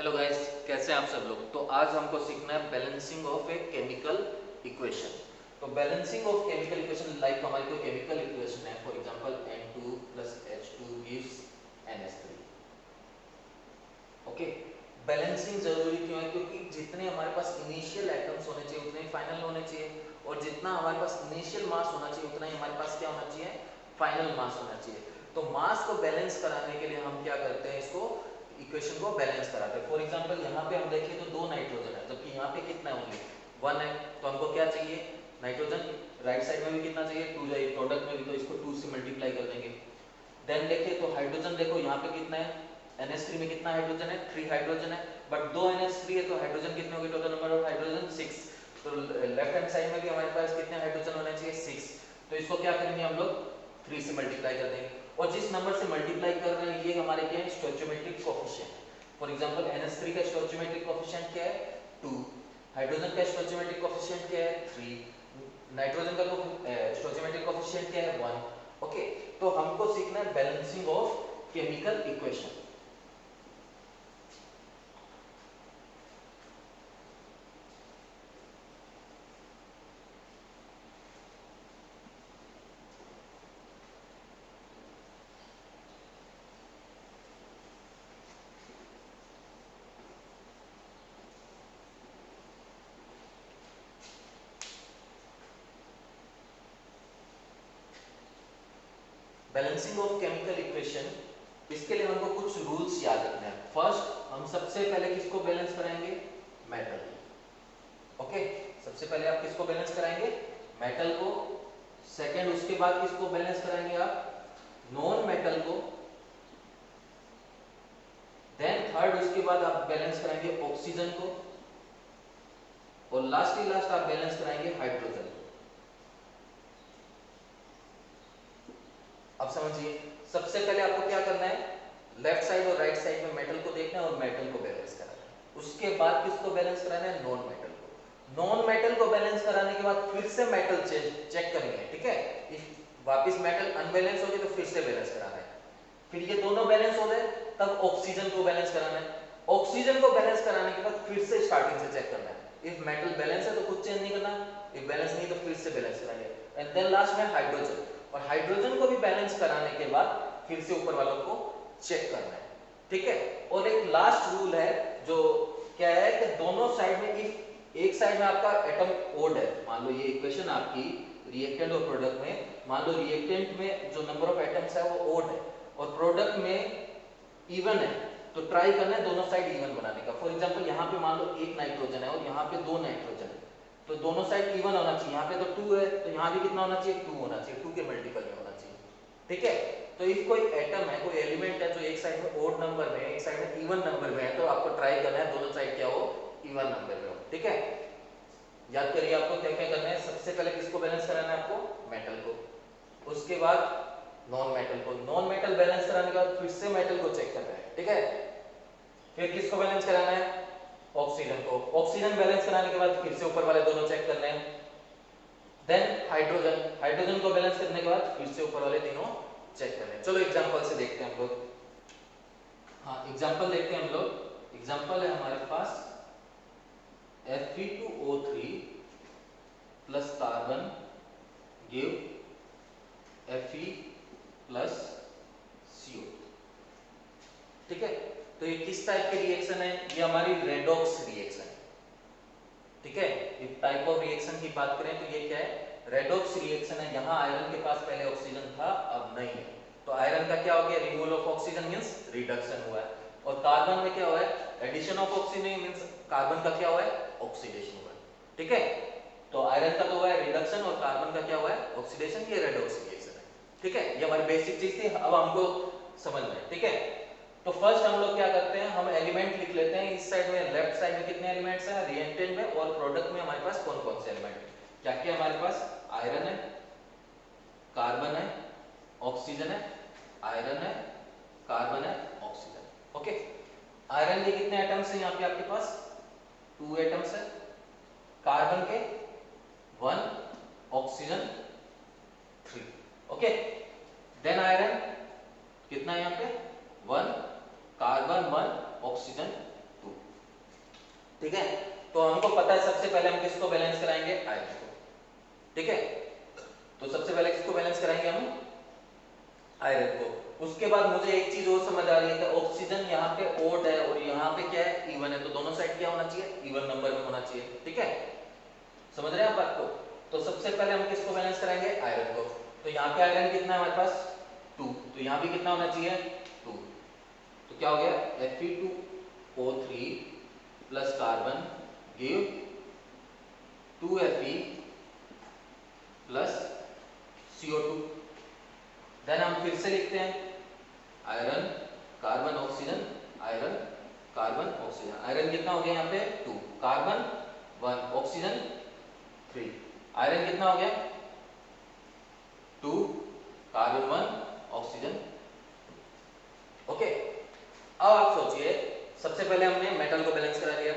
Hello guys, कैसे हैं आप सब लोग। तो आज हमको सीखना है balancing of a chemical equation. तो balancing of chemical equation like हमारी कोई केमिकल इक्वेशन है, for example N2 + H2 gives NH3। Okay, balancing जरूरी क्यों है? क्योंकि जितने हमारे पास इनिशियल एटम्स होने चाहिए उतने ही फाइनल होने चाहिए, और जितना हमारे पास इनिशियल मास होना चाहिए उतना ही हमारे पास क्या होना चाहिए? फाइनल मास होना चाहिए। तो मास को बैलेंस कराने के लिए हम क्या करते हैं, इसको इक्वेशन को बैलेंस कराते हैं। फॉर एग्जांपल यहाँ पे हम देखें तो 2 नाइट्रोजन है, जबकि यहाँ पे कितना है? ओनली 1 है। तो हमको क्या चाहिए? नाइट्रोजन। राइट साइड में भी कितना चाहिए? 2 चाहिए। प्रोडक्ट में भी तो इसको 2 से मल्टीप्लाई कर देंगे। देन देखिए तो हाइड्रोजन देखो यहाँ पे कितना है? NH3 में कितना हाइड्रोजन है? 3 हाइड्रोजन है, बट 2 NH3 है तो हाइड्रोजन कितने हो गए? Total number of hydrogen 6। तो लेफ्ट हैंड साइड में भी हमारे पास कितने हाइड्रोजन होने चाहिए? 6। तो इसको क्या करेंगे हम लोग? 3 से मल्टीप्लाई कर देंगे, और जिस नंबर से मल्टीप्लाई कर रहे हैं ये हमारे क्या है? स्टोइचियोमेट्रिक कोएफिशिएंट है। फॉर एग्जांपल NH3 का स्टोइचियोमेट्रिक कोएफिशिएंट क्या है? 2। हाइड्रोजन का स्टोइचियोमेट्रिक कोएफिशिएंट क्या है? 3। नाइट्रोजन का स्टोइचियोमेट्रिक कोएफिशिएंट क्या है? 1। ओके, तो हमको सीखना है balancing of chemical equation. Balancing of chemical equation, इसके लिए हमको कुछ रूल्स याद रखने हैं। फर्स्ट, हम सबसे पहले किसको बैलेंस कराएंगे? मेटल। ओके, सबसे पहले आप किसको बैलेंस कराएंगे? मेटल को। सेकंड, उसके बाद किसको बैलेंस कराएंगे आप? नॉन मेटल को। देन थर्ड, उसके बाद आप बैलेंस कराएंगे ऑक्सीजन को, और लास्ट ही लास्ट आप बैलेंस कराएंगे हाइड्रोजन को। अब समझिए, सबसे पहले आपको क्या करना है? लेफ्ट साइड और राइट साइड में मेटल को देखना है और मेटल को बैलेंस कराना है। उसके बाद किसको बैलेंस कराना है? नॉन मेटल को। नॉन मेटल को बैलेंस कराने के बाद फिर से मेटल चेक करेंगे, ठीक है? इफ वापस मेटल अनबैलेंस हो जाए तो फिर से बैलेंस कराना है। फिर ये दोनों बैलेंस हो गए, तब ऑक्सीजन को बैलेंस कराना है। ऑक्सीजन को बैलेंस कराने के बाद फिर से स्टार्टिंग से चेक करना है। इफ मेटल बैलेंस है तो कुछ चेंज नहीं करना, इफ बैलेंस नहीं तो फिर से बैलेंस कराएंगे। एंड देन लास्ट में हाइड्रोजन, और हाइड्रोजन को भी बैलेंस कराने के बाद फिर से ऊपर वालों को चेक करना है, ठीक है? और एक लास्ट रूल है जो क्या है कि दोनों साइड में, इफ एक साइड में आपका एटम ओड है, मान लो ये इक्वेशन आपकी रिएक्टेंट और प्रोडक्ट में, मान लो रिएक्टेंट में जो नंबर ऑफ एटम्स है वो ओड है और प्रोडक्ट में इवन है, तो ट्राई करना है दोनों साइड इवन बनाने का। फॉर एग्जांपल यहाँ पे मान लो 1 नाइट्रोजन है और यहाँ पे 2 नाइट्रोजन है, तो दोनों साइड इवन होना चाहिए। यहाँ पे तो 2 है तो यहाँ भी कितना होना चाहिए? 2 होना चाहिए, 2 के मल्टीपल में होना चाहिए, ठीक है? तो इफ कोई एटम है, कोई एलिमेंट है जो एक साइड में ओड नंबर में है, एक साइड में इवन नंबर में है, तो आपको ट्राई करना है दोनों साइड क्या हो? इवन नंबर में हो, ठीक है? याद करिए आपको क्या क्या करना है। सबसे पहले किसको बैलेंस कराना है? आपको मेटल को। उसके बाद नॉन मेटल को। नॉन मेटल बैलेंस कराने के बाद फिर से मेटल को चेक करना है, ठीक है? फिर किसको बैलेंस कराना है? ऑक्सीजन को। ऑक्सीजन बैलेंस कराने के बाद फिर से ऊपर वाले दोनों चेक करने हैं। देन हाइड्रोजन, हाइड्रोजन को बैलेंस करने के बाद फिर से ऊपर वाले तीनों चेक करने हैं। चलो एग्जांपल से देखते हैं हम लोग। हाँ, एग्जांपल देखते हैं हम लोग। एग्जांपल है हमारे पास Fe2O3 plus carbon give Fe plus CO, ठीक है? तो ये किस टाइप के रिएक्शन है? ये हमारी रेडॉक्स रिएक्शन है, ठीक है? इस टाइप ऑफ रिएक्शन की बात करें तो ये क्या है? रेडॉक्स रिएक्शन है। यहाँ आयरन के पास पहले ऑक्सीजन था, अब नहीं है, तो आयरन का क्या हो गया? Removal of oxygen means reduction हुआ है। और कार्बन में क्या हुआ है? Addition of oxygen means carbon का क्या हुआ है? ऑक्सीडेशन हुआ है, ठीक है? तो आयरन का तो हुआ है रिडक्शन और कार्बन का क्या हुआ है? ऑक्सीडेशन। ये रेडॉक्स रिएक्शन है, ठीक है? ये हमारी बेसिक चीज थी, अब हमको समझना है, ठीक है? तो फर्स्ट हम लोग क्या करते हैं? हम एलिमेंट लिख लेते हैं। इस साइड में लेफ्ट साइड में कितने एलिमेंट्स हैं? रिएक्टेंट में और प्रोडक्ट में हमारे पास कौन कौन से एलिमेंट हैं? क्या क्या हमारे पास? आयरन है, कार्बन है, ऑक्सीजन है, आयरन है, कार्बन है, ऑक्सीजन। ओके, आयरन के कितने एटम्स हैं यहाँ पे आपके पास? 2 एटम्स है। कार्बन के 1, ऑक्सीजन 3। ओके, देन आयरन कितना है यहाँ पे? 1, कार्बन 1, ऑक्सीजन 2। ठीक है, तो हमको पता है सबसे पहले हम किसको बैलेंस कराएंगे, आयरन को। ठीक है, तो सबसे पहले किसको बैलेंस कराएंगे हम, आयरन को। उसके बाद मुझे एक चीज और समझ आ रही है कि ऑक्सीजन यहाँ पे ओड है और यहाँ पे क्या है, इवन है, तो दोनों साइड क्या होना चाहिए, इवन नंबर में होना चाहिए। ठीक है, समझ रहे हैं आप बात को। तो सबसे पहले हम किसको बैलेंस कराएंगे, आयरन को। तो यहाँ पे आयरन कितना है हमारे पास, 2, तो यहाँ भी कितना होना चाहिए, 2। तो क्या हो गया, Fe2O3 plus carbon give 2Fe plus CO2। Then हम फिर से लिखते हैं iron carbon oxygen, iron carbon oxygen. Iron कितना हो गया यहाँ पे, 2, कार्बन 1, ऑक्सीजन 3। आयरन कितना हो गया, 2, कार्बन 1, ऑक्सीजन। ओके, अब आप सोचिए, सबसे पहले हमने मेटल को बैलेंस करा लिया,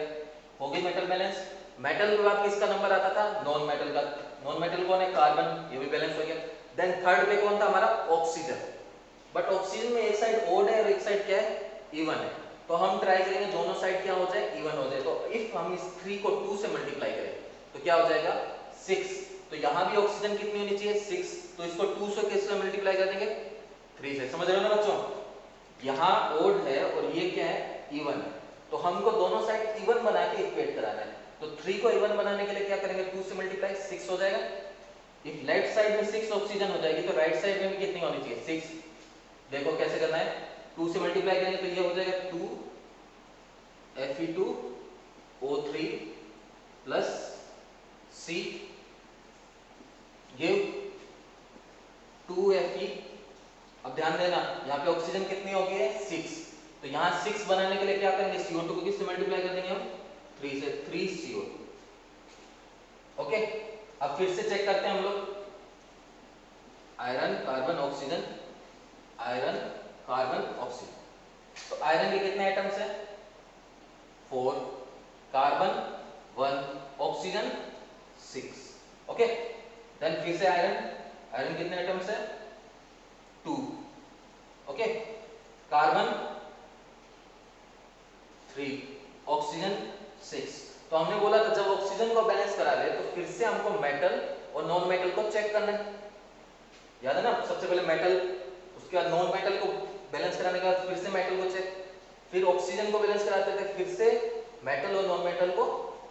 हो गई मेटल बैलेंस। मेटल के बाद किसका नंबर आता था, नॉन मेटल का। नॉन मेटल कौन है, कार्बन, ये भी बैलेंस हो गया। देन थर्ड पे कौन था हमारा, ऑक्सीजन। बट ऑक्सीजन में एक साइड ओड है और एक साइड क्या है, इवन है। तो हम ट्राई करेंगे दोनों साइड क्या हो जाए, इवन हो जाए। तो इफ हम इस 3 को 2 से मल्टीप्लाई करें तो क्या हो जाएगा, 6। तो यहां भी ऑक्सीजन कितनी होनी चाहिए, 6। तो इसको 2 से किससे मल्टीप्लाई कर देंगे, 3 से। समझ रहे हो ना बच्चों, यहाँ ओड है और ये क्या है, इवन है। तो हमको दोनों साइड इवन बना के इक्वेट कराना है। तो 3 को इवन बनाने के लिए क्या करेंगे, 2 से मल्टीप्लाई, 6 हो जाएगा। इफ लेफ्ट साइड में 6 ऑक्सीजन हो जाएगी तो राइट साइड में भी कितनी होनी चाहिए, 6। देखो कैसे करना है, 2 से मल्टीप्लाई करेंगे तो ये हो जाएगा 2 Fe2O3 plus C give 2 Fe। अब ध्यान देना, यहाँ पे ऑक्सीजन कितनी हो गई है, 6। तो यहाँ 6 बनाने के लिए क्या करेंगे, CO2 को किससे मल्टीप्लाई कर देंगे हम, 3 से, 3 CO2। ओके, अब फिर से चेक करते हैं हम लोग, iron carbon oxygen, iron carbon oxygen. तो आयरन के कितने एटम्स हैं, 4, कार्बन 1, ऑक्सीजन 6। ओके, देन फिर से आयरन, आयरन कितने एटम्स है, 2। Okay, carbon 3, oxygen 6। तो हमने बोला था जब ऑक्सीजन को बैलेंस करा ले तो फिर से हमको मेटल और नॉन मेटल को चेक करना है। याद है ना, सबसे पहले मेटल, उसके बाद नॉन मेटल को बैलेंस कराने के बाद फिर से मेटल को चेक, फिर ऑक्सीजन को बैलेंस कराते थे, फिर से मेटल और नॉन मेटल को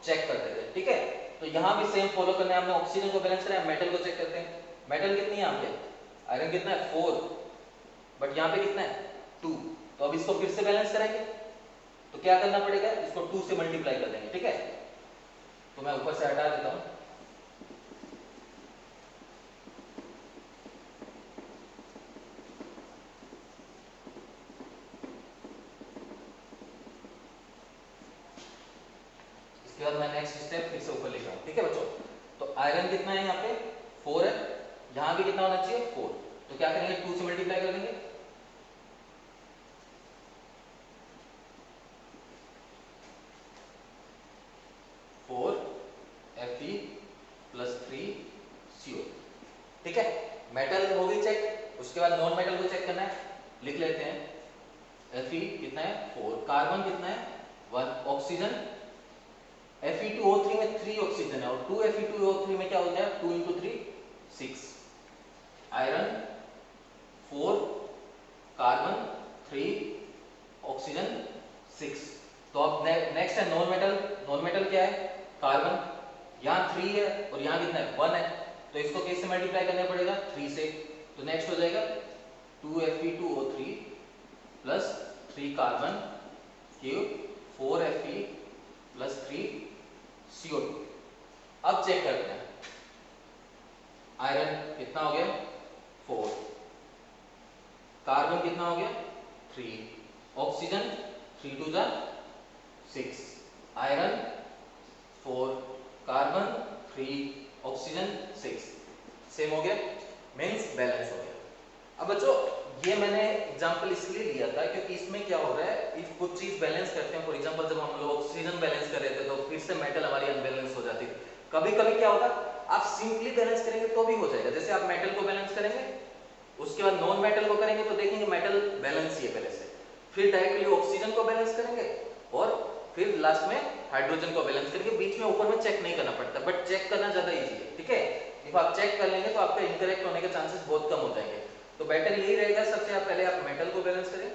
चेक करते थे। ठीक है, तो यहाँ भी सेम फॉलो करना है, हमने ऑक्सीजन को बैलेंस कराया, मेटल को चेक करते हैं। मेटल कितनी है यहाँ पे, आयरन कितना है, 4, बट यहाँ पे कितना है, 2। तो अब इसको फिर से बैलेंस कराएंगे तो क्या करना पड़ेगा, इसको 2 से मल्टीप्लाई कर देंगे। ठीक है, तो मैं ऊपर से हटा देता हूं। इसके बाद मैं नेक्स्ट स्टेप फिर से ऊपर लिख रहा हूं। ठीक है बच्चों, तो आयरन कितना है यहाँ पे, 4 है, यहां भी कितना होना चाहिए, 4। तो क्या करेंगे, 2 से मल्टीप्लाई कर देंगे। Fe plus 3 CO। ठीक है, मेटल हो गई चेक। उसके बाद नॉन मेटल को चेक करना है, लिख लेते हैं। Fe कितना है, 4, कार्बन कितना है, 1, ऑक्सीजन Fe2O3 में 3 ऑक्सीजन है और 2 Fe2O3 में क्या हो गया, 2 × 3 6। Iron 4, carbon 3, oxygen 6। तो अब नेक्स्ट है नॉन मेटल। नॉन मेटल क्या है, कार्बन, यहाँ 3 है और यहाँ कितना है, 1 है। तो इसको किससे मल्टीप्लाई करना पड़ेगा, 3 से। तो नेक्स्ट हो जाएगा 2 Fe2O3 plus 3 carbon cube 4 Fe plus 3 CO2। अब चेक करते हैं, आयरन कितना हो गया, 4, कार्बन कितना हो गया, 3, oxygen 3 × 2 = 6, iron 4, carbon 3, oxygen 6। Same हो गया, मींस बैलेंस हो गया। अब बच्चों ये मैंने एग्जांपल इसलिए लिया था क्योंकि इसमें क्या हो रहा है, इफ कुछ चीज बैलेंस करते हैं, फॉर एग्जांपल जब हम लोग ऑक्सीजन बैलेंस कर रहे थे तो फिर से मेटल हमारी अनबैलेंस हो जाती है। कभी कभी क्या होगा, आप सिंपली बैलेंस करेंगे तो भी हो जाएगा। जैसे आप मेटल को बैलेंस करेंगे, उसके बाद नॉन मेटल को करेंगे तो देखेंगे मेटल बैलेंस ही है पहले से, फिर डायरेक्टली ऑक्सीजन को बैलेंस करेंगे और फिर फिर लास्ट में हाइड्रोजन को बैलेंस करके बीच में ऊपर में चेक नहीं करना पड़ता, बट चेक करना ज्यादा इजी है, ठीक है। इफ आप चेक कर लेंगे तो आपका इनकरेक्ट होने के चांसेस बहुत कम हो जाएंगे। तो बेटर यही रहेगा, सबसे पहले आप मेटल को बैलेंस करें,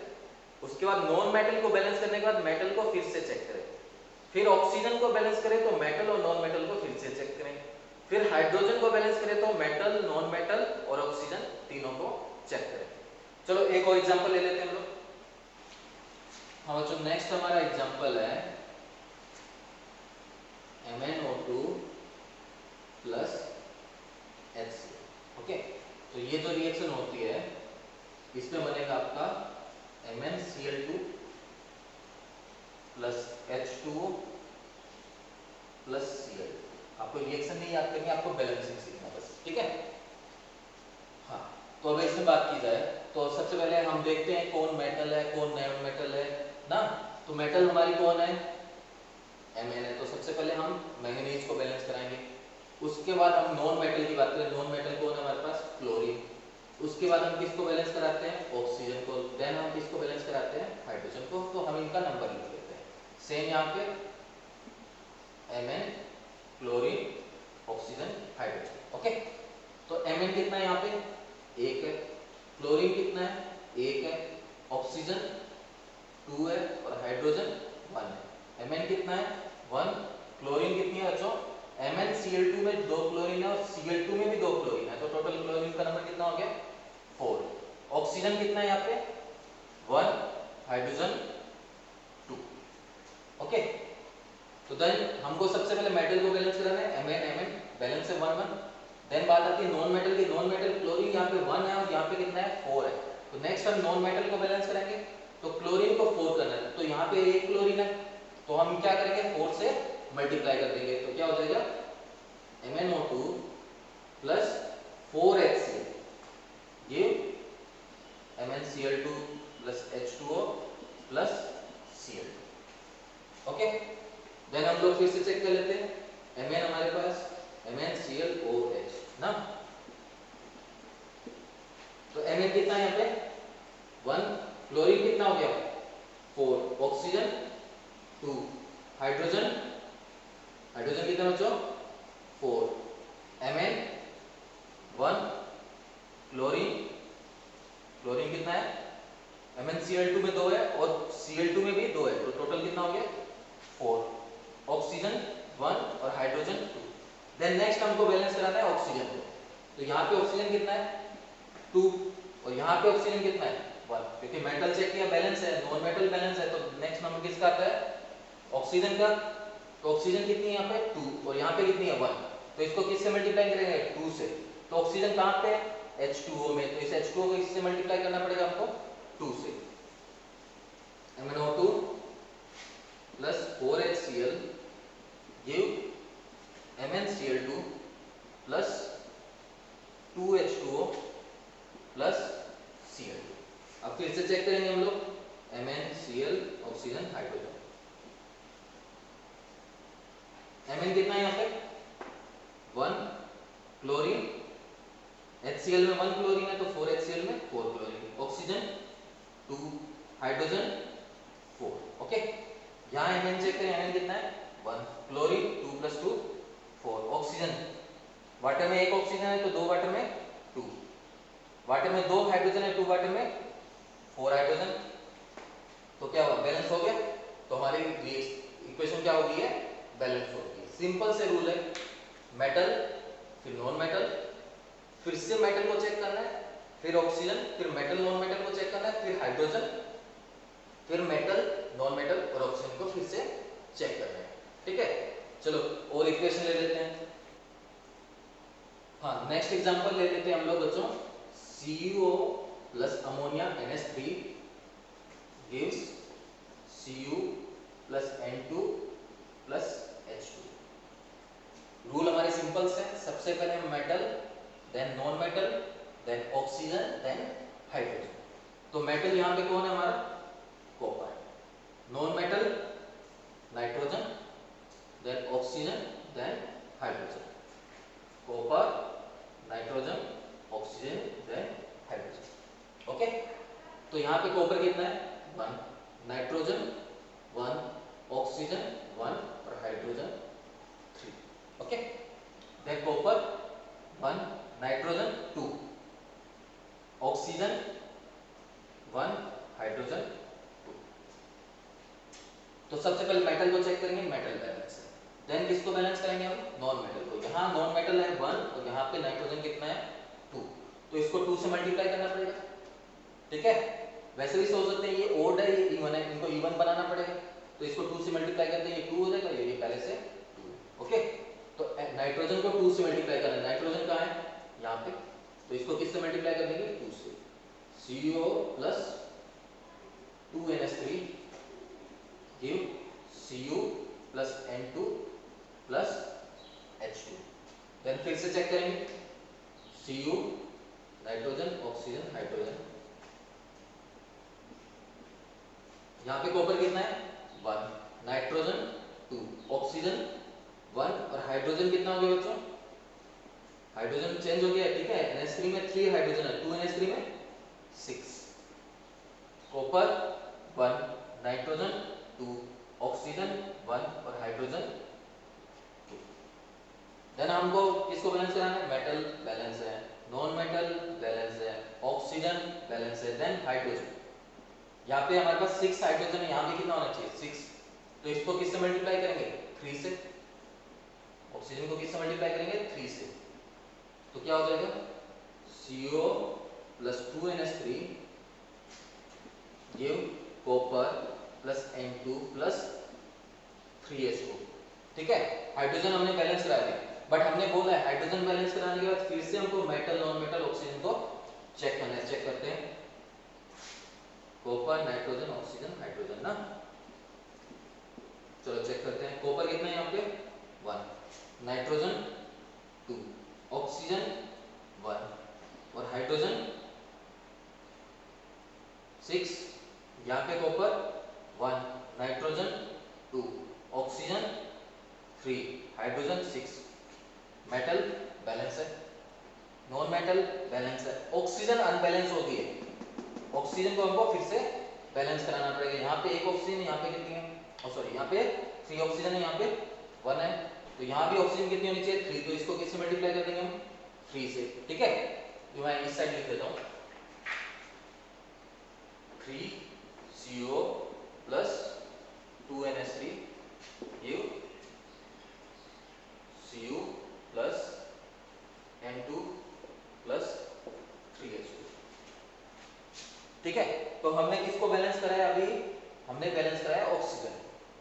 उसके बाद नॉन मेटल को बैलेंस करने के बाद मेटल को फिर से चेक करें, फिर ऑक्सीजन को बैलेंस करें तो मेटल और नॉन मेटल को फिर से चेक करें, फिर हाइड्रोजन को बैलेंस करें तो मेटल, नॉन मेटल और ऑक्सीजन तीनों को चेक करें। चलो एक और एग्जांपल ले लेते हैं हम लोग। हाँ बच्चों, नेक्स्ट हमारा एग्जांपल है MnO2 प्लस HCl। ओके, तो ये जो रिएक्शन होती है इसमें बनेगा आपका MnCl2 plus H2O plus Cl। आपको रिएक्शन नहीं याद करनी, आपको बैलेंसिंग सीखना बस, ठीक है। हाँ, तो अब इसमें बात की जाए तो सबसे पहले हम देखते हैं कौन मेटल है कौन नॉन मेटल है ना। तो मेटल हमारी कौन है, Mn है, तो सबसे पहले हम मैंगनीज को बैलेंस कराएंगे। उसके बाद हम नॉन मेटल की बात करें, नॉन मेटल कौन है हमारे पास, क्लोरीन। उसके बाद हम किसको बैलेंस कराते हैं, ऑक्सीजन को। देन हम किसको बैलेंस कराते हैं, हाइड्रोजन को। तो हम इनका नंबर लिख लेते हैं सेम यहाँ पे, Mn, chlorine, oxygen, hydrogen. Okay, तो Mn कितना है यहाँ पे, 1 है, क्लोरीन कितना है, 1 है, ऑक्सीजन 2 है और हाइड्रोजन 1 है। Mn कितना है, 1, क्लोरीन कितनी है बच्चों, MnCl2 में 2 क्लोरीन है और Cl2 में भी 2 क्लोरीन है, तो टोटल क्लोरीन का नंबर कितना हो गया, 4। ऑक्सीजन कितना है यहाँ पे, 1, हाइड्रोजन 2। ओके, तो देन हमको सबसे पहले मेटल को बैलेंस कराना है, Mn बैलेंस है 1 1। देन बात आती है नॉन मेटल की, नॉन मेटल क्लोरीन यहाँ पे 1 है और यहाँ पे कितना है, 4 है। तो नेक्स्ट हम नॉन मेटल को बैलेंस करेंगे, तो क्लोरीन को 4 करना है, तो यहाँ पे 1 क्लोरीन है, तो हम क्या करेंगे 4 से मल्टीप्लाई कर देंगे, तो क्या हो जाएगा MnO2 प्लस 4HCl ये MnCl2 plus H2O plus Cl। Okay, then हम लोग फिर से चेक कर लेते हैं, Mn हमारे पास MnClOH ना, तो Mn कितना है यहाँ पे 1, क्लोरीन कितना हो गया 4, ऑक्सीजन 2, हाइड्रोजन कितना बच्चों 4, Mn 1, क्लोरीन कितना है, MnCl2 में 2 है और Cl2 में भी 2 है, तो टोटल कितना हो गया 4, ऑक्सीजन 1 और हाइड्रोजन 2। देन नेक्स्ट हमको बैलेंस कराना है ऑक्सीजन को, तो यहाँ पे ऑक्सीजन कितना है 2 और यहाँ पे ऑक्सीजन कितना है 1, क्योंकि मेटल चेक किया बैलेंस है, नॉन मेटल बैलेंस है, तो नेक्स्ट नंबर किसका आता है ऑक्सीजन का। तो ऑक्सीजन कितनी है यहाँ पे 2 और यहाँ पे कितनी है 1, तो इसको किससे मल्टीप्लाई करेंगे 2 से। तो ऑक्सीजन कहाँ पे है H2O में, तो इस H2O को इससे मल्टीप्लाई करना पड़ेगा हमको 2 से। MnO2 plus 4HCl give MnCl2 plus 2H2O plus Cl। अब फिर से चेक करेंगे हम लोग MnCl, ऑक्सीजन, हाइड्रोजन। Mn कितना है यहाँ पे 1, क्लोरीन, HCl में 1 क्लोरीन है तो 4HCl में 4 क्लोरीन, ऑक्सीजन 2, हाइड्रोजन 4। ओके, यहाँ Mn चेक करें, Mn कितना है 1, क्लोरीन 2 प्लस 2 4, ऑक्सीजन वाटर में 1 ऑक्सीजन है तो 2 वाटर में 2, वाटर में 2 हाइड्रोजन है, 2 वाटर में 4 हाइड्रोजन, तो क्या हुआ बैलेंस हो गया। तो हमारी इक्वेशन क्या हो गई है, बैलेंस हो गई। सिंपल से रूल है, मेटल फिर नॉन मेटल, फिर से मेटल को चेक करना है, फिर ऑक्सीजन, फिर मेटल नॉन मेटल को चेक करना है, फिर हाइड्रोजन, फिर मेटल नॉन मेटल और ऑक्सीजन को फिर से चेक करना है, ठीक है। चलो और इक्वेशन ले लेते हैं। हाँ, नेक्स्ट एग्जांपल ले लेते हैं हम लोग बच्चों, CuO plus ammonia NH3 gives Cu plus N2 plus H2। Rule हमारे सिंपल से, सबसे पहले metal, then non metal, then oxygen, then hydrogen. तो मेटल यहाँ पे कौन है हमारा, copper, non metal nitrogen, then oxygen, then hydrogen, copper, nitrogen, oxygen, then hydrogen. Okay, तो यहाँ पे कॉपर कितना है 1, नाइट्रोजन 1, ऑक्सीजन तो सबसे पहले मेटल को चेक करेंगे, मेटल बैलेंस है। देन किसको बैलेंस करेंगे हम? नॉन मेटल को। यहाँ नॉन मेटल है 1 और यहाँ पे नाइट्रोजन कितना है 2, तो इसको 2 से मल्टीप्लाई करना पड़ेगा। ठीक है, वैसे भी सोच सकते हैं ये ओड है ये इवन है, इनको इवन बनाना पड़ेगा, तो इसको 2 से मल्टीप्लाई करते हैं, ये 2 हो जाएगा, ये पहले से 2। ओके, तो नाइट्रोजन को 2 से मल्टीप्लाई करना है, नाइट्रोजन कहाँ है? यहाँ पे, तो इसको किससे मल्टीप्लाई कर देंगे? 2 से। CO plus 2NH3 give Cu plus N2 plus H2। Then फिर से चेक करेंगे, Cu नाइट्रोजन ऑक्सीजन हाइड्रोजन, यहाँ पे कॉपर कितना है 1, नाइट्रोजन 2, ऑक्सीजन 1 और हाइड्रोजन कितना हो गया बच्चों? हाइड्रोजन चेंज हो गया, ठीक है, NH3 में 3 हाइड्रोजन है, 2NH3 में 6, कॉपर 1, नाइट्रोजन 2, ऑक्सीजन 1 और हाइड्रोजन 2। देन हमको किसको बैलेंस कराना है? मेटल बैलेंस है, नॉन मेटल बैलेंस है, ऑक्सीजन बैलेंस है, देन हाइड्रोजन। यहाँ पे हमारे पास 6 हाइड्रोजन है, यहाँ पे कितना होना चाहिए 6, तो इसको किससे मल्टीप्लाई करेंगे? 3 से। ऑक्सीजन को किससे मल्टीप्लाई करेंगे? 3 से, तो क्या हो जाएगा? CO plus 2NH3 give copper plus N2 plus 3H2। ठीक है, हाइड्रोजन हमने बैलेंस करा दिया, बट हमने बोला है हाइड्रोजन बैलेंस कराने के बाद फिर से हमको मेटल नॉन मेटल ऑक्सीजन को चेक करना है। चेक करते हैं, कॉपर नाइट्रोजन ऑक्सीजन हाइड्रोजन ना, चलो चेक करते हैं। कॉपर कितना है यहाँ पे 1, नाइट्रोजन 2, ऑक्सीजन 1 और हाइड्रोजन 6। यहाँ पे copper 1, nitrogen 2, oxygen 3, hydrogen 6। Metal balance है, नॉन मेटल बैलेंस है, ऑक्सीजन अनबैलेंस हो गई है, ऑक्सीजन को हमको फिर से बैलेंस कराना पड़ेगा। यहाँ पे एक ऑक्सीजन, यहाँ पे कितनी है? सॉरी, यहाँ पे 3 ऑक्सीजन है, यहाँ पे 1 है, तो यहाँ भी ऑक्सीजन कितनी होनी चाहिए 3, तो इसको किससे मल्टीप्लाई कर देंगे हम? 3 से। ठीक है, तो मैं इस साइड लिख देता हूँ, 3 CO plus 2NH3 give Cu plus N2 plus 3H2। ठीक है, तो हमने किसको बैलेंस कराया? अभी हमने बैलेंस कराया ऑक्सीजन।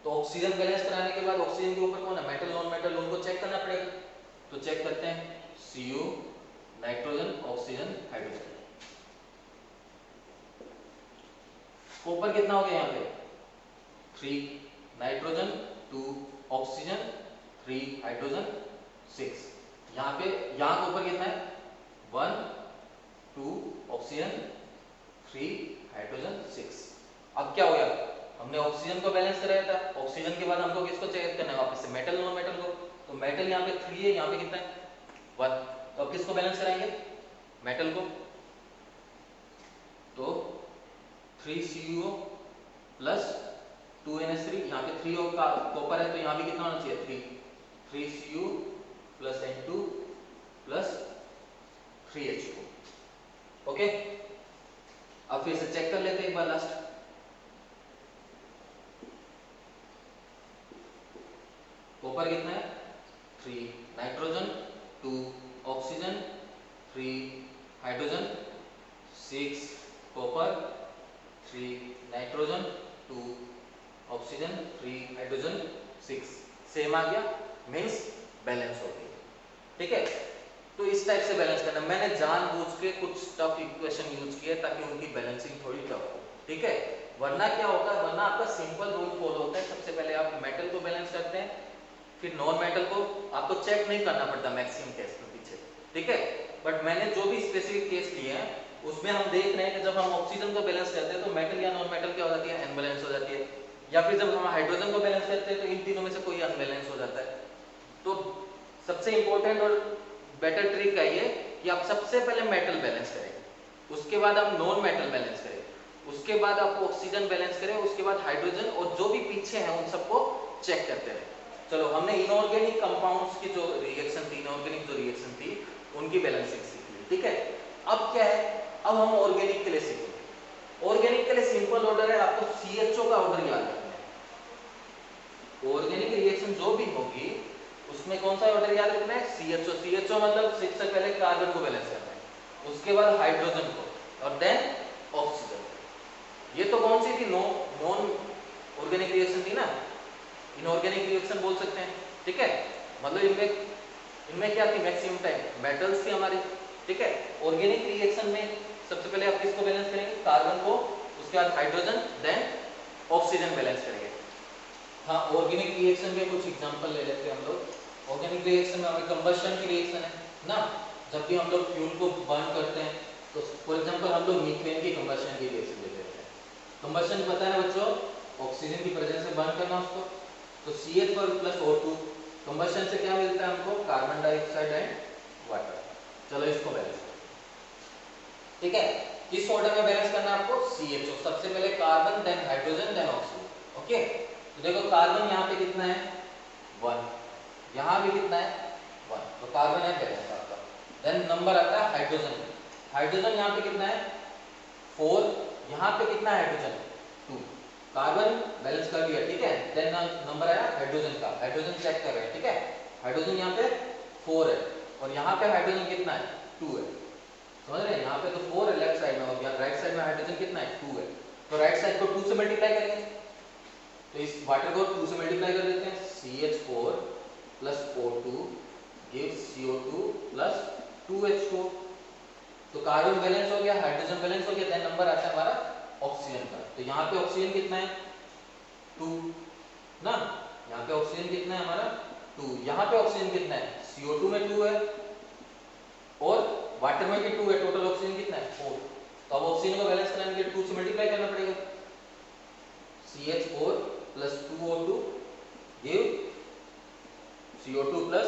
तो ऑक्सीजन बैलेंस कराने के बाद ऑक्सीजन के ऊपर कौन है? मेटल नॉन मेटल, उनको चेक करना पड़ेगा, तो चेक करते हैं। Cu nitrogen oxygen hydrogen, copper कितना हो गया यहाँ पे 3, नाइट्रोजन 2, ऑक्सीजन 3, हाइड्रोजन 6। यहाँ पे यहाँ कॉपर कितना है 1, 2, ऑक्सीजन 3, हाइड्रोजन 6। अब क्या हो गया? हमने ऑक्सीजन को बैलेंस कराया था, ऑक्सीजन के बाद हमको किसको चेक करना है वापस से? मेटल नॉन मेटल को। तो मेटल यहाँ पे 3 है, यहाँ पे कितना है 1, तो अब किसको बैलेंस कराएंगे? मेटल को। तो 3Cu प्लस 2NH3, यहाँ पे 3 का कॉपर है, तो यहाँ भी कितना होना चाहिए 3Cu plus N2 plus 3H2। Okay, अब फिर से चेक कर लेते हैं एक बार लास्ट। कॉपर कितना है 3, nitrogen 2, oxygen 3, hydrogen 6, copper 3, nitrogen 2, oxygen 3, hydrogen 6। Same आ गया, मींस बैलेंस हो गई। ठीक है, तो इस टाइप से बैलेंस करना। मैंने जानबूझ के कुछ टफ इक्वेशन यूज किए ताकि उनकी बैलेंसिंग थोड़ी टफ हो। ठीक है, वरना क्या होता है, वरना आपका सिंपल रूल फॉलो होता है। सबसे पहले आप मेटल को बैलेंस करते हैं, फिर नॉन मेटल को आपको चेक नहीं करना पड़ता मैक्सिमम केस के पीछे। ठीक है, बट मैंने जो भी स्पेसिफिक केस लिए हैं उसमें हम देख रहे हैं कि जब हम ऑक्सीजन को बैलेंस करते हैं तो मेटल या नॉन मेटल क्या हो जाती है? अनबैलेंस हो जाती है, या फिर जब हम हाइड्रोजन को बैलेंस करते हैं तो इन तीनों में से कोई अनबैलेंस हो जाता है। तो सबसे इंपॉर्टेंट और बेटर ट्रिक है ये कि आप सबसे पहले मेटल बैलेंस करें, उसके बाद आप नॉन मेटल बैलेंस करें, उसके बाद आप ऑक्सीजन बैलेंस करें, उसके बाद हाइड्रोजन, और जो भी पीछे हैं उन सबको चेक करते रहे। चलो, हमने इनऑर्गेनिक कंपाउंड्स की जो रिएक्शन थी, इनऑर्गेनिक जो रिएक्शन थी, उनकी बैलेंसिंग सीख ली। ठीक है, अब क्या है, अब हम ऑर्गेनिक के लिए सीखेंगे। ऑर्गेनिक के लिए सिंपल ऑर्डर है, आपको CHO का ऑर्डर याद रखना है। रिएक्शन जो भी होगी उसमें कौन सा ऑर्डर याद रखना है, CHO। CHO मतलब 6 से पहले कार्बन को बैलेंस करना है, उसके बाद हाइड्रोजन को, और देन ऑक्सीजन। ये तो कौन सी थी, नॉन ऑर्गेनिक रिएक्शन थी ना, इनऑर्गेनिक रिएक्शन बोल सकते हैं, ठीक है। मतलब इनमें क्या थी, मैक्सिमम टाइम मेटल्स थी हमारी, ठीक है। ऑर्गेनिक रिएक्शन में सबसे पहले आप किसको बैलेंस करेंगे, कार्बन को, उसके बाद हाइड्रोजन, देन ऑक्सीजन बैलेंस करेंगे। हाँ, ऑर्गेनिक रिएक्शन के कुछ एग्जांपल ले लेते हैं हम लोग। ऑर्गेनिक रिएक्शन में हमें कंबशन की रिएक्शन है ना, जब भी हम लोग फ्यूल को बर्न करते हैं तो फॉर एग्जांपल हम लोग मीथेन की कंबशन की रिएक्शन ले लेते हैं। कंबशन पता है बच्चों, ऑक्सीजन की प्रेजेंस में बर्न करना उसको, तो CH4 प्लस O2, कंबशन से क्या मिलता है हमको, कार्बन डाइऑक्साइड एंड वाटर। चलो इसको बैलेंस करो, ठीक है। किस ऑर्डर में बैलेंस करना है आपको, CHO, सबसे पहले carbon, then hydrogen, then oxygen, okay. तो देखो कार्बन यहाँ पे कितना है 1, यहाँ भी कितना है 1, तो कार्बन है बैलेंस आपका। देन नंबर आता है हाइड्रोजन, हाइड्रोजन यहाँ पे कितना है 4, यहाँ पे कितना है हाइड्रोजन 2, कार्बन बैलेंस कर दिया, ठीक है। देन नंबर आया हाइड्रोजन का, हाइड्रोजन चेक कर रहे हैं, ठीक है। हाइड्रोजन यहाँ पे 4 है और यहाँ पे हाइड्रोजन कितना है 2 है, समझ रहे हैं। यहाँ पे तो 4 है लेफ्ट साइड में, और राइट साइड में हाइड्रोजन कितना है 2 है, तो राइट साइड को 2 से मल्टीप्लाई करेंगे, तो इस वाटर को 2 से मल्टीप्लाई कर देते हैं, CH4 plus O2 gives CO2 plus 2H2, तो कार्बन बैलेंस हो गया, हाइड्रोजन बैलेंस हो गया, देन नंबर आता है हमारा ऑक्सीजन का। तो यहाँ पे ऑक्सीजन कितना है 2 ना, यहाँ पे ऑक्सीजन कितना है हमारा 2, यहाँ पे ऑक्सीजन कितना है, CO2 में 2 है और वाटर में भी 2 है, टोटल ऑक्सीजन कितना है 4। तो अब ऑक्सीजन को बैलेंस कराने के लिए 2 से मल्टीप्लाई करना पड़ेगा, CH4 plus 2O2 give CO2 plus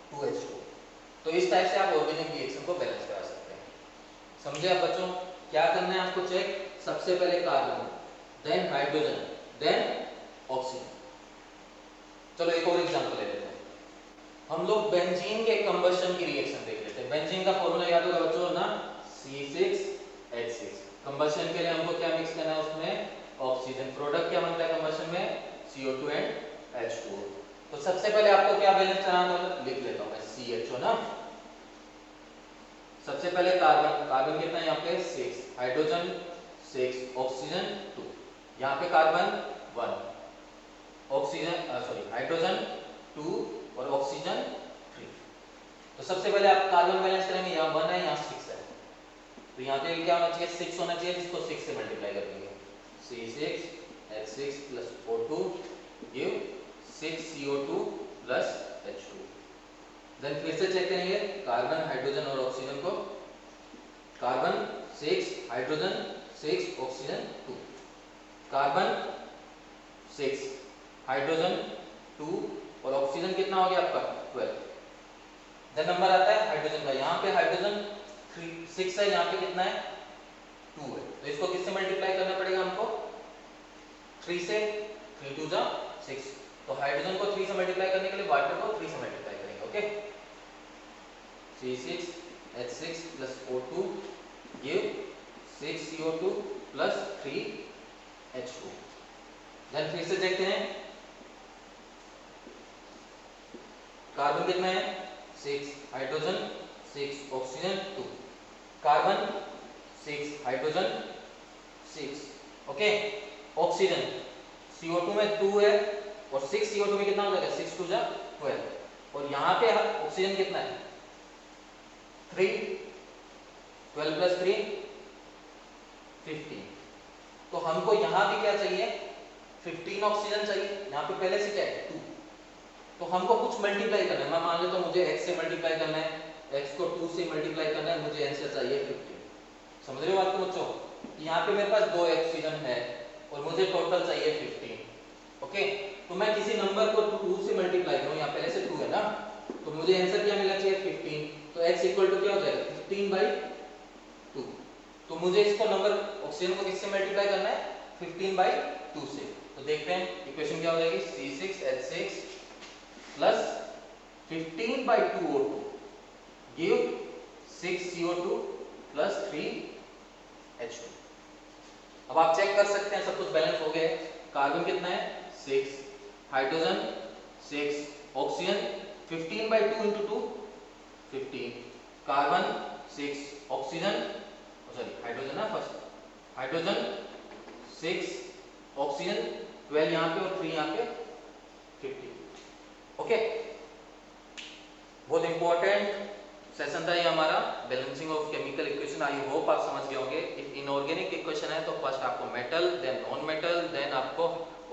2H2। तो इस टाइप से आप ऑर्गेनिक रिएक्शन को बैलेंस करा सकते हैं, समझे आप बच्चों। क्या करना है आपको चेक, सबसे पहले carbon, then hydrogen, then oxygen. चलो एक और एग्जांपल ले लेते हैं, हम लोग बेंजीन के कंबशन की रिएक्शन देख लेते हैं। बेंजीन का फॉर्मूला याद होगा बच्चों ना, C6H6। कंबशन के लिए हमको क्या मिक्स करना है उसमें, ऑक्सीजन। प्रोडक्ट क्या बनता है कंबशन में, CO2 एंड H2O। तो सबसे पहले आपको क्या बैलेंस कराना है, लिख लेता हूं मैं CHO ना, सबसे पहले कार्बन, कार्बन कितना है यहाँ पे 6, हाइड्रोजन 6, ऑक्सीजन 2, यहाँ पे कार्बन 1, ऑक्सीजन सॉरी हाइड्रोजन 2 और ऑक्सीजन 3। तो सबसे पहले आप कार्बन बैलेंस करेंगे, यहाँ 1 है यहाँ 6 है, तो यहाँ पे क्या होना चाहिए 6 होना चाहिए, इसको 6 से मल्टीप्लाई कर देंगे, C6H6 plus O2 give 6CO2 plus H2। Then फिर से चेक करेंगे कार्बन, हाइड्रोजन और ऑक्सीजन को, carbon 6, hydrogen 6, oxygen 2, carbon 6, hydrogen 2 और ऑक्सीजन कितना हो गया आपका 12। देन नंबर आता है हाइड्रोजन का, यहाँ पे हाइड्रोजन 6 है, यहाँ पे कितना है 2 है, तो इसको किससे मल्टीप्लाई करना पड़ेगा हमको 3 से, 3 2 जा 6, तो हाइड्रोजन को 3 से मल्टीप्लाई करने के लिए वाटर को 3 से मल्टीप्लाई करेंगे, okay. C6H6 plus O2 give 6CO2 plus 3H2। Then फिर से देखते हैं, कार्बन कितना है 6, hydrogen 6, oxygen 2, carbon 6, hydrogen 6, okay. Oxygen CO2 में 2 है और 6 CO2 में कितना हो जाएगा 6 2 जा 12, और यहाँ पे ऑक्सीजन कितना है 3, 12 प्लस 3 15। तो हमको यहाँ भी क्या चाहिए 15 ऑक्सीजन चाहिए, यहाँ पे पहले से क्या है 2, तो हमको कुछ मल्टीप्लाई करना है। मैं मान लेता हूँ मुझे x से मल्टीप्लाई करना है, x को 2 से मल्टीप्लाई करना है, मुझे आंसर चाहिए 15। समझ रहे हो बात को बच्चों, यहाँ पे मेरे पास 2 ऑक्सीजन है और मुझे टोटल चाहिए 15, ओके। तो मैं किसी नंबर को 2 से मल्टीप्लाई करूँ, यहाँ पहले से 2 है ना, तो मुझे आंसर क्या मिलना चाहिए 15, तो x इक्वल टू क्या हो जाएगा 15/2। तो मुझे इसको नंबर ऑक्सीजन को किससे मल्टीप्लाई करना है 15/2 से, तो देखते हैं इक्वेशन क्या हो जाएगी, C6H6 plus 15/2O2 give 6CO2 plus 3H2। अब आप चेक कर सकते हैं सब कुछ बैलेंस हो गया है। कार्बन कितना है 6, hydrogen 6, oxygen 15 by 2 into 2 15, carbon 6, oxygen sorry hydrogen ना फर्स्ट, हाइड्रोजन 6, ऑक्सीजन 12 यहाँ पे और 3 यहाँ पे 50। ओके, बहुत इंपॉर्टेंट सेशन था ये हमारा, balancing of chemical equation. I hope आप समझ गए होंगे। इनऑर्गेनिक इक्वेशन है तो फर्स्ट आपको metal, then non metal, then आपको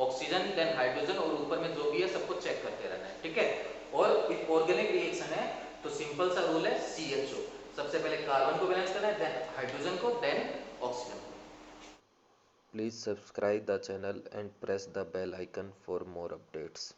ऑक्सीजन, देन हाइड्रोजन और ऊपर में जो भी है सबको चेक करते रहना है, ठीक है। और एक ऑर्गेनिक रिएक्शन है तो सिंपल सा रूल है CHO, सबसे पहले कार्बन को बैलेंस करना है, देन हाइड्रोजन को, देन ऑक्सीजन को। Please subscribe the channel and press the bell icon for more updates.